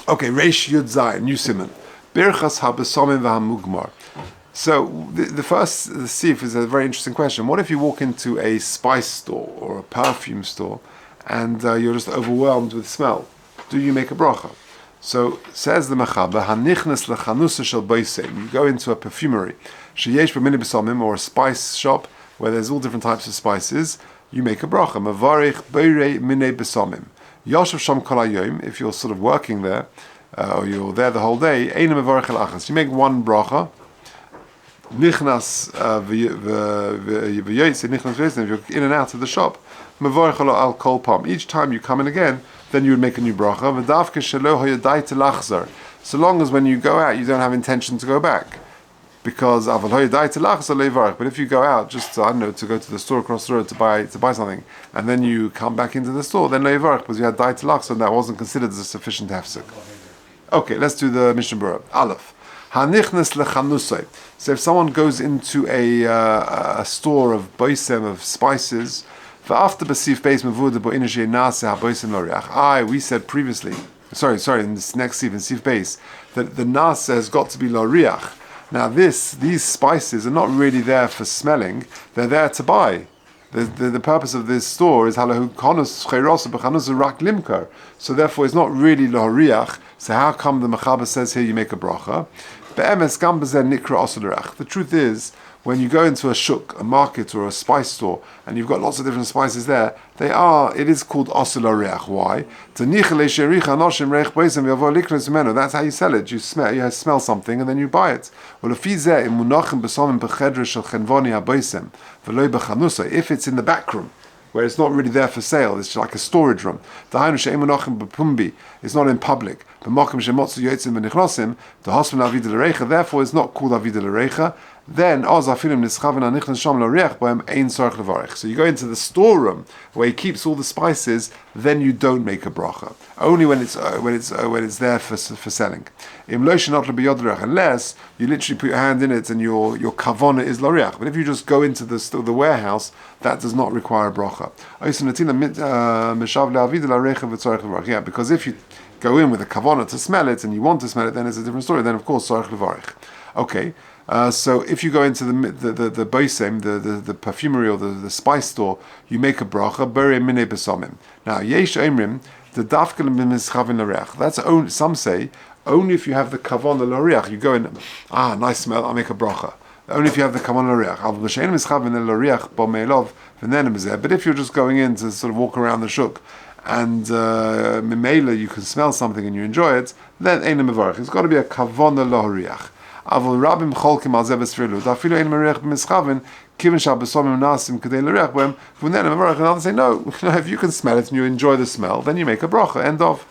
Okay, Reish Yud Zayin, new simon. Birchas haBesomim v'hamugmar. So the first sif is a very interesting question. What if you walk into a spice store or a perfume store and you're just overwhelmed with smell? Do you make a bracha? So says the Mechaber, Hanichnes lechanusa shel boisem. You go into a perfumery, sheyesh b'minei besomim, or a spice shop where there's all different types of spices. You make a bracha. Mavarich beirei minei besomim. Yoshev sham kol hayom. If you're sort of working there, or you're there the whole day, eina mavarich el achas. You make one bracha. Nichnas v'yoytze nichnas v'yoytze. If you're in and out of the shop, mavarich al kol pam. Each time you come in again, then you would make a new bracha. V'davke shelo hayadai lachzar. So long as when you go out, you don't have intention to go back, because aval hayadai lachzar levarich. But if you go out just to go to the store across the road to buy something, and then you come back into the store, then levarich, because you had dai lachzar, and that wasn't considered as a sufficient hefsek. Okay, let's do the Mishnah Berurah. Aleph. Hanichnes lechanusay. So if someone goes into a store of boisem, of spices, we said previously, in this next sif, in sif base, that the nasa has got to be loriach. Now these spices are not really there for smelling, they're there to buy. The purpose of this store is halahu konus cheiros b'chanus rak limkar. So therefore it's not really loriach. So how come the Mechaber says here you make a bracha? The truth is, when you go into a shuk, a market or a spice store, and you've got lots of different spices there, it is called osel hareach. Why? That's how you sell it. You smell something and then you buy it. If it's in the back room, where it's not really there for sale, it's like a storage room. It's not in public. Therefore, it's not called avida l'reicha. Then, so you go into the storeroom where he keeps all the spices, then you don't make a bracha. Only when it's there for selling. Unless you literally put your hand in it and your kavona is l'riach. But if you just go into the warehouse, that does not require a bracha. Yeah, because if you go in with a kavona to smell it and you want to smell it, then it's a different story. Then of course tzarich levarich. Okay. So if you go into the boisem, the perfumery or the spice store, you make a bracha, bere minei besomim. Now, yesh omrim, the dafkel mischavin l'reach. That's only, some say, only if you have the kavon l'reach. You go in, nice smell, I'll make a bracha. Only if you have the kavon l'reach. But if you're just going in to sort of walk around the shuk, and mimela you can smell something and you enjoy it, then ein mevarich. It's got to be a kavon l'reach. Avol rabim cholkim al zebes frilu. Dafilu ein merech b'mischavin kiven shabesomim nasim kedei l'reach b'hem. V'unen mevarich. And others say no. If you can smell it and you enjoy the smell, then you make a bracha. End of.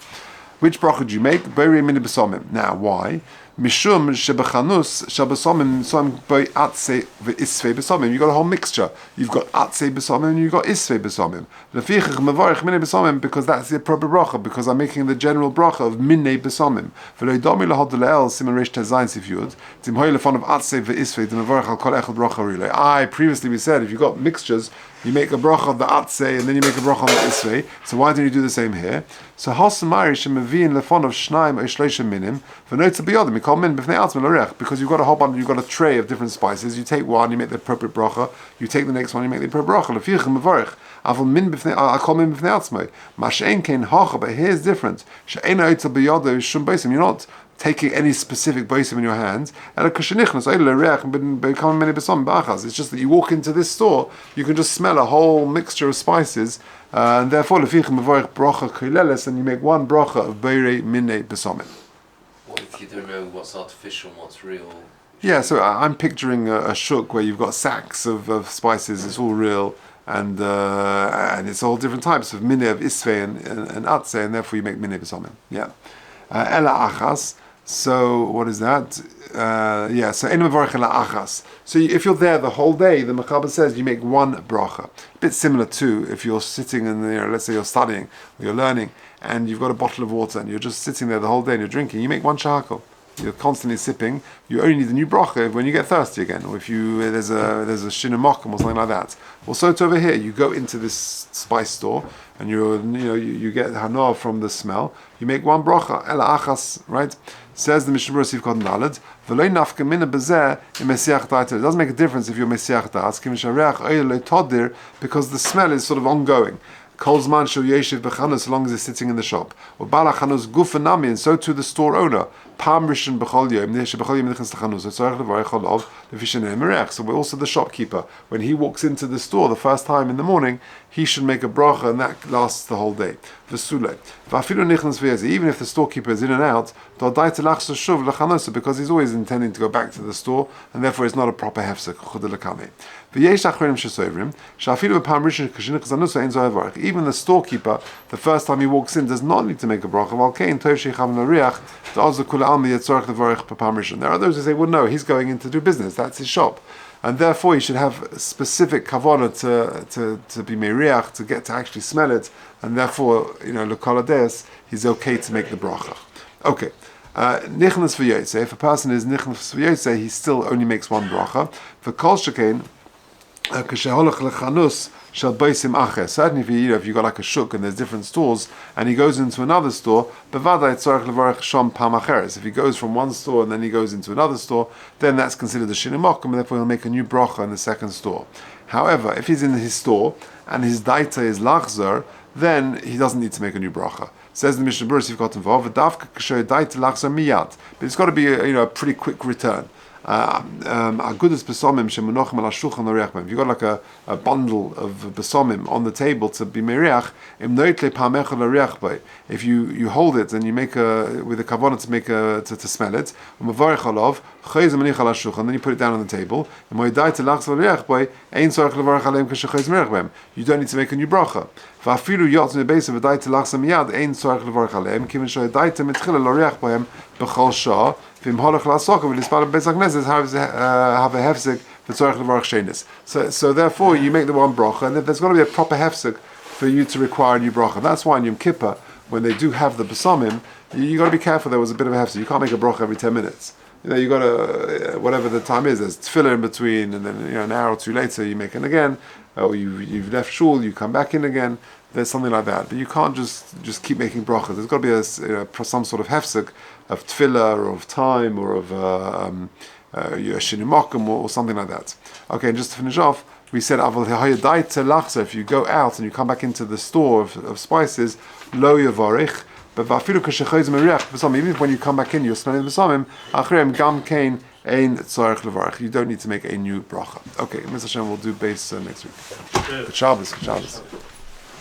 Which bracha do you make? Beiri mini besomim. Now, why? Mishum shebechanus shabesomim som by atse v'isvei besomim. You've got a whole mixture. You've got atse besomim and you've got isvei besomim. Lefichach mevarich mini besomim, because that's the appropriate bracha, because I'm making the general bracha of minei besomim. V'lo yidomi lahod le'el siman reish tezayin sifyud. Tim hoi lefon of atse v'isvei the mevarich al kol echad bracha rilei. Previously we said if you've got mixtures, you make a bracha of the atse and then you make a bracha of the isvei. So why don't you do the same here? So Hasan Marish Mavin Lefon of Shnaim or Shloshim Minim for notes to be other. Because you've got a whole bunch, you've got a tray of different spices. You take one, you make the appropriate bracha. You take the next one, you make the appropriate bracha. Lefichim Mavarich. Avol min b'fnei. I call min b'fnei atzmai. Mashein kein hacha, but here's different. She'ena oitzel b'yodo shum beisim. You're not taking any specific beisim in your hands. It's just that you walk into this store, you can just smell a whole mixture of spices, and therefore lefichim mevarich bracha koleles, and you make one bracha of beirei minei besomim. What if you don't know what's artificial and what's real? Yeah, so I'm picturing a shuk where you've got sacks of spices. It's all real, and it's all different types of minei of isvei and atze, and therefore you make minei besomim. Yeah, ela achas. So what is that? So ein mevarich ela achas. So if you're there the whole day, the Mechaber says you make one bracha. A bit similar to if you're sitting in there, let's say you're studying or you're learning, and you've got a bottle of water and you're just sitting there the whole day and you're drinking. You make one shahakol. you're constantly sipping, you only need a new bracha when you get thirsty again, or if there's a shinamokum or something like that. Also, it's over here. You go into this spice store and you get hana from the smell. You make one bracha, ela achas, right? Says the Mishnah Berurah Sif Kotan Daled, v'lo nafka mina bezeh im mesiach da'at. It doesn't make a difference if you're mesiach da'at, kim shareach oil lo todir, because the smell is sort of ongoing. Kol zman shel yeshiv b'chanus, so long as it's sitting in the shop. Or bala chanus gufa nami, and so to the store owner. Pam rishon b'chol yom, neish b'chol yom nichnas l'chanus, so tzarech levarech olav l'fishenei merech. So we're also the shopkeeper. When he walks into the store the first time in the morning, he should make a bracha, and that lasts the whole day. V'sulei. V'afilu nichnas v'yezi, even if the storekeeper is in and out, because he's always intending to go back to the store, and therefore it's not a proper hefsek. Even the storekeeper, the first time he walks in, does not need to make a bracha. There are those who say, well, no, he's going in to do business, that's his shop, and therefore he should have specific kavanah to be meriach, to get to actually smell it, and therefore, l'kol hades, he's okay to make the bracha. Okay. Nichnas v'yotze. If a person is nichnas v'yotze, he still only makes one bracha. V'kol shekein k'sheholach lechanus shel beisim acher. Certainly, if you got like a shuk and there's different stores, and he goes into another store, bevadai tzarich levarech sham pam acheres. If he goes from one store and then he goes into another store, then that's considered a shinimokum, and therefore he'll make a new bracha in the second store. However, if he's in his store and his daita is lachzer, then he doesn't need to make a new bracha. Says the Mishnah Berurah, you've got involved. But it's got to be a pretty quick return. If you've got like a bundle of besomim on the table to be meriach, if you hold it and you make with a kavanah to smell it, and then you put it down on the table, you don't need to make a new bracha. So therefore you make the one bracha, and there's got to be a proper hefsek for you to require a new bracha. That's why in Yom Kippur, when they do have the besamim, you got to be careful. There was a bit of a hefsek. You can't make a bracha every 10 minutes. You got to whatever the time is. There's tefillah in between, and then an hour or two later you make it again, or you've left shul, you come back in again. There's something like that, but you can't just keep making brachas. There's got to be some sort of hefsek of tefillah or of time or of shinimakim or something like that. Okay, and just to finish off, we said if you go out and you come back into the store of spices, lo yavarich. But even when you come back in, you're smelling the besamim. You don't need to make a new bracha. Okay, Mr. Hashem will do base next week. Good Shabbos.